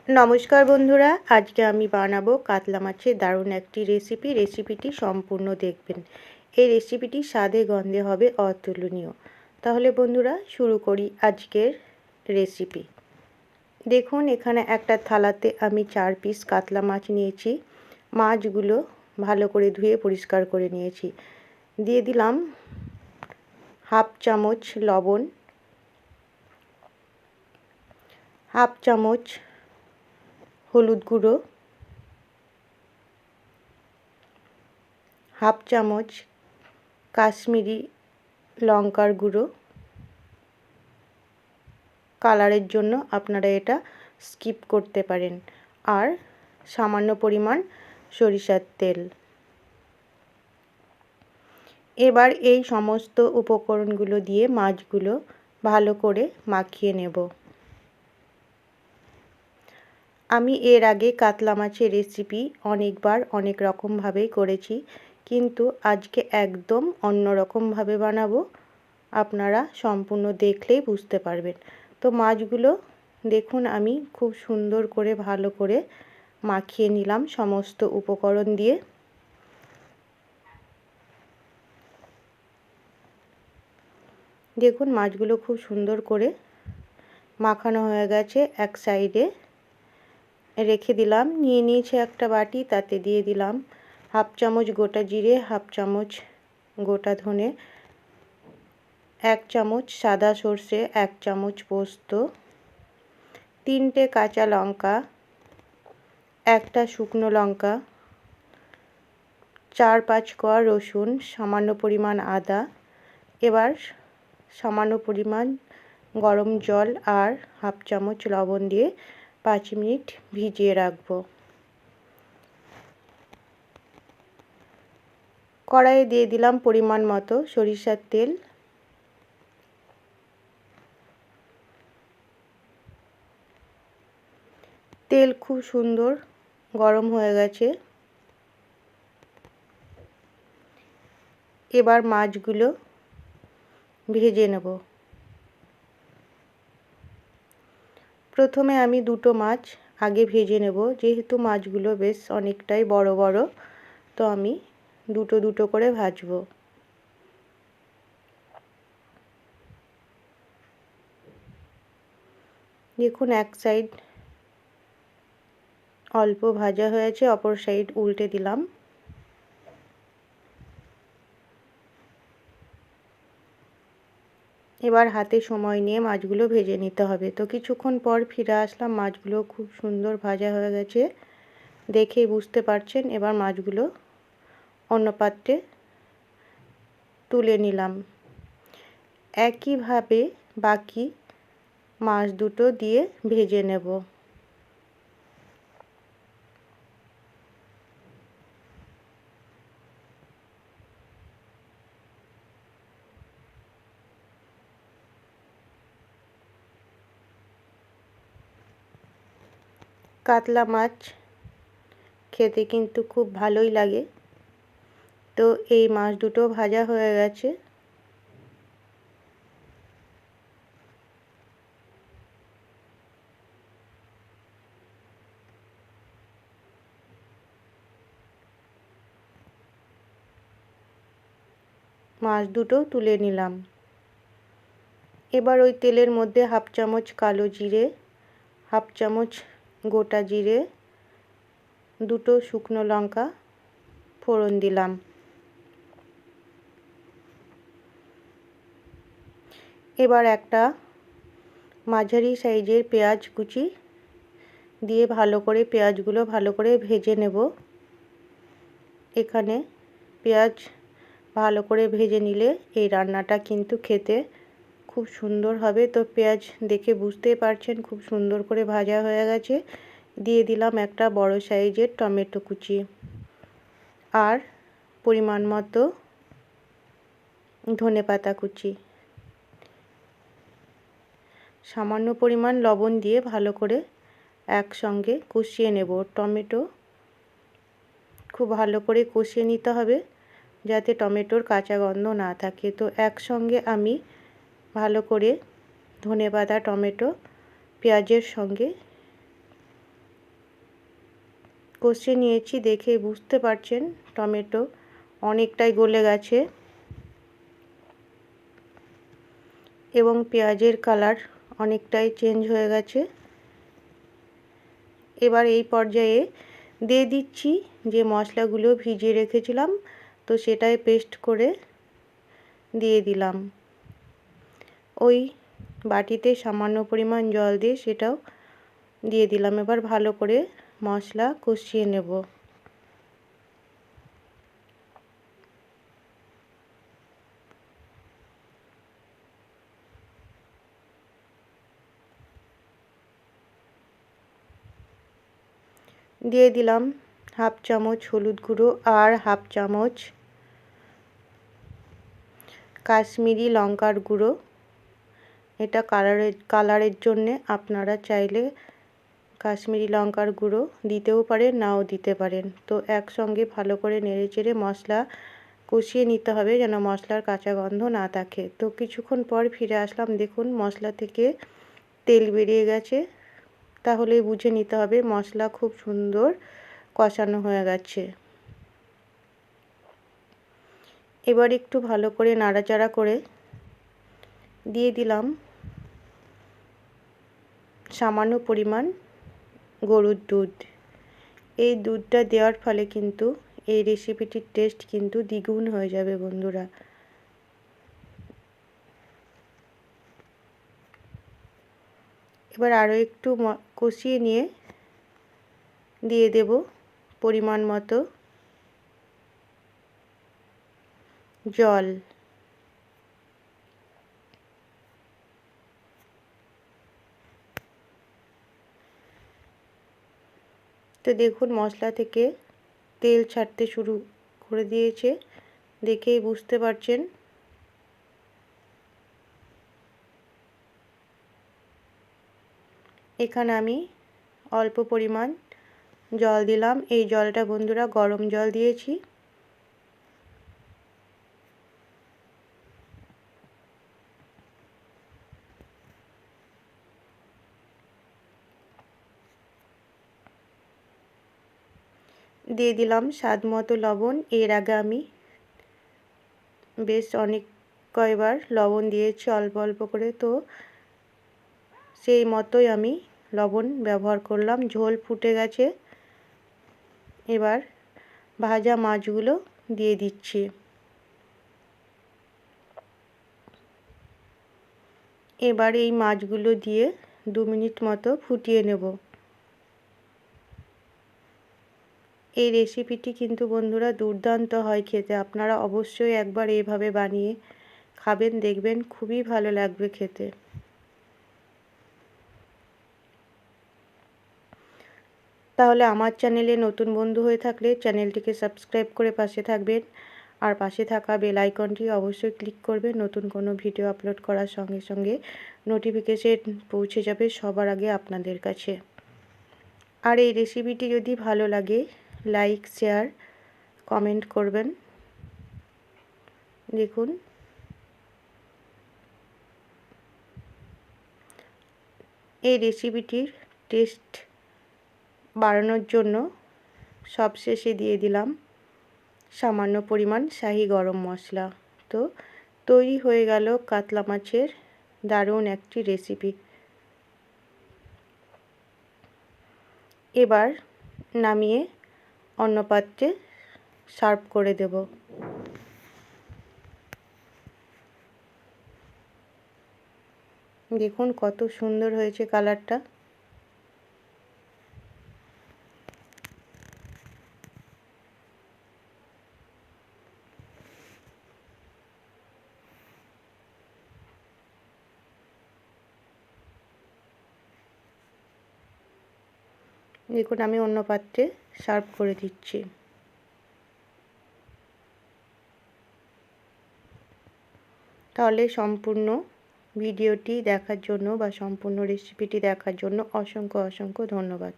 নমস্কার বন্ধুরা, আজকে আমি বানাবো কাতলা মাছের দারুণ একটি রেসিপিটি সম্পূর্ণ দেখবেন। এই রেসিপিটি স্বাদে গন্ধে হবে অতুলনীয়। তাহলে বন্ধুরা শুরু করি আজকের রেসিপি। দেখুন, এখানে একটা থালাতে আমি 4 পিস কাতলা মাছ নিয়েছি। মাছগুলো ভালো করে ধুয়ে পরিষ্কার করে নিয়েছি। দিয়ে দিলাম হাফ চামচ লবণ, হাফ চামচ হলুদ গুঁড়ো, হাফ চামচ কাশ্মীরি লঙ্কার গুঁড়ো। কালারের জন্য আপনারা এটা স্কিপ করতে পারেন। আর সামান্য পরিমাণ সরিষার তেল। এবার এই সমস্ত উপকরণগুলো দিয়ে মাছগুলো ভালো করে মাখিয়ে নেব। আমি এর আগে কাতলা মাছের রেসিপি অনেকবার অনেক রকমভাবেই করেছি, কিন্তু আজকে একদম অন্য রকমভাবে বানাবো। আপনারা সম্পূর্ণ দেখলেই বুঝতে পারবেন। তো মাছগুলো দেখুন আমি খুব সুন্দর করে ভালো করে মাখিয়ে নিলাম সমস্ত উপকরণ দিয়ে। দেখুন মাছগুলো খুব সুন্দর করে মাখানো হয়ে গেছে। এক সাইডে রেখে দিলাম। নিয়ে নিয়েছি একটা বাটি, তাতে দিয়ে দিলাম হাফ চামচ গোটা জিরে, হাফ চামচ গোটা ধনে, 1 চামচ সাদা সর্ষে, 1 চামচ পোস্ত, 3টে কাঁচা লঙ্কা, একটা শুকনো লঙ্কা, 4-5 কোয়া রসুন, সামান্য পরিমাণ আদা। এবার সামান্য পরিমাণ গরম জল আর হাফ চামচ লবণ দিয়ে 5 মিনিট ভিজিয়ে রাখবো। কড়াইয়ে দিয়ে দিলাম পরিমাণ মতো সরিষার তেল। তেল খুব সুন্দর গরম হয়ে গেছে। এবার মাছগুলো ভেজে নেব। প্রথমে আমি দুটো মাছ আগে ভেজে নেব, যেহেতু মাছগুলো বেশ অনেকটাই বড় বড়, তো আমি দুটো দুটো করে ভাজবো। দেখুন এক সাইড অল্প ভাজা হয়েছে, অপর সাইড উল্টে দিলাম। এবার হাতে সময় নিয়ে মাছগুলো ভেজে নিতে হবে। তো কিছুক্ষণ পর ফিরে আসলাম, মাছগুলো খুব সুন্দর ভাজা হয়ে গেছে, দেখেই বুঝতে পারছেন। এবার মাছগুলো অন্য পাত্রে তুলে নিলাম। একইভাবে বাকি মাছ দুটো দিয়ে ভেজে নেব। কাতলা মাছ খেতে কিন্তু খুব ভালোই লাগে। তো এই মাছ দুটো ভাজা হয়ে গেছে। মাছ দুটো তুলে নিলাম। এবার ওই তেলের মধ্যে হাফ চামচ কালো জিরে, হাফ চামচ গোটা জিরে, দুটো শুকনো লঙ্কা ফোড়ন দিলাম। এবার একটা মাঝারি সাইজের পেঁয়াজ কুচি দিয়ে ভালো করে পেঁয়াজগুলো ভালো করে ভেজে নেব। এখানে পেঁয়াজ ভালো করে ভেজে নিলে এই রান্নাটা কিন্তু খেতে খুব সুন্দর হবে। তো পেঁয়াজ দেখে বুঝতেই পারছেন খুব সুন্দর করে ভাজা হয়ে গেছে। দিয়ে দিলাম একটা বড় সাইজের টমেটো কুচি আর পরিমাণ মতো ধনেপাতা কুচি। সামান্য পরিমাণ লবণ দিয়ে ভালো করে একসঙ্গে কষিয়ে নেব। টমেটো খুব ভালো করে কষিয়ে নিতে হবে, যাতে টমেটোর কাঁচা গন্ধ না থাকে। তো একসঙ্গে আমি ভালো করে ধনেপাতা, টমেটো, পেঁয়াজের সঙ্গে কষিয়ে নিয়েছি, দেখে বুঝতে পারছেন টমেটো অনেকটাই গলে গেছে এবং পেঁয়াজের কালার অনেকটাই চেঞ্জ হয়ে গেছে। এবার এই পর্যায়ে দিয়ে দিচ্ছি যে মশলাগুলো ভিজিয়ে রেখেছিলাম, তো সেটাই পেস্ট করে দিয়ে দিলাম। ওই বাটিতে সামান্য পরিমাণ জল দিয়ে সেটাও দিয়ে দিলাম। এবার ভালো করে মশলা কষিয়ে নেব। দিয়ে দিলাম হাফ চামচ হলুদ গুঁড়ো আর হাফ চামচ কাশ্মীরি লঙ্কার গুঁড়ো। এটা কালারের জন্যে আপনারা চাইলে কাশ্মীরি লঙ্কার গুঁড়ো দিতেও পারেন, নাও দিতে পারেন। তো একসঙ্গে ভালো করে নেড়েচেড়ে মশলা কষিয়ে নিতে হবে যেন মশলার কাঁচা গন্ধ না থাকে। তো কিছুক্ষণ পর ফিরে আসলাম, দেখুন মশলা থেকে তেল বেরিয়ে গেছে, তাহলেই বুঝে নিতে হবে মশলা খুব সুন্দর কষানো হয়ে গেছে। এবার একটু ভালো করে নাড়াচাড়া করে দিয়ে দিলাম সামান্য পরিমাণ গরুর দুধ। এই দুধটা দেওয়ার ফলে কিন্তু এই রেসিপিটির টেস্ট কিন্তু দ্বিগুণ হয়ে যাবে বন্ধুরা। এবার আরও একটু কষিয়ে নিয়ে দিয়ে দেব পরিমাণ মতো জল। তো দেখুন মশলা থেকে তেল ছাড়তে শুরু করে দিয়েছে, দেখেই বুঝতে পারছেন। এখানে আমি অল্প পরিমাণ জল দিলাম। এই জলটা বন্ধুরা গরম জল দিয়েছি। দিয়ে দিলাম স্বাদ মতো লবণ। এর আগে আমি বেশ কয়বার লবণ দিয়েছি অল্প অল্প করে, তো সেই মতোই আমি লবণ ব্যবহার করলাম। ঝোল ফুটে গেছে, এবার ভাজা মাছগুলো দিয়ে দিচ্ছি। এবার এই মাছগুলো দিয়ে 2 মিনিট মতো ফুটিয়ে নেব। এই রেসিপিটি কিন্তু বন্ধুরা দুর্দান্ত হয় খেতে। আপনারা অবশ্যই একবার এইভাবে বানিয়ে খাবেন, দেখবেন খুবই ভালো লাগবে খেতে। তাহলে আমার চ্যানেলে নতুন বন্ধু হয়ে থাকলে চ্যানেলটিকে সাবস্ক্রাইব করে পাশে থাকবেন, আর পাশে থাকা বেল আইকনটি অবশ্যই ক্লিক করবেন। নতুন কোনো ভিডিও আপলোড করার সঙ্গে সঙ্গে নোটিফিকেশন পৌঁছে যাবে সবার আগে আপনাদের কাছে। আর এই রেসিপিটি যদি ভালো লাগে লাইক শেয়ার কমেন্ট করবেন। দেখুন এই রেসিপিটির টেস্ট বাড়ানোর জন্য সবশেষে দিয়ে দিলাম সামান্য পরিমাণ শাহি গরম মশলা। তো তৈরি হয়ে গেল কাতলা মাছের দারুণ একটি রেসিপি। এবার নামিয়ে অন্য পাত্রে সার্ভ করে দেব। দেখুন কত সুন্দর হয়েছে কালারটা। দেখুন আমি অন্য পাত্রে সার্ভ করে দিচ্ছি। তাহলে সম্পূর্ণ ভিডিওটি দেখার জন্য বা সম্পূর্ণ রেসিপিটি দেখার জন্য অসংখ্য ধন্যবাদ।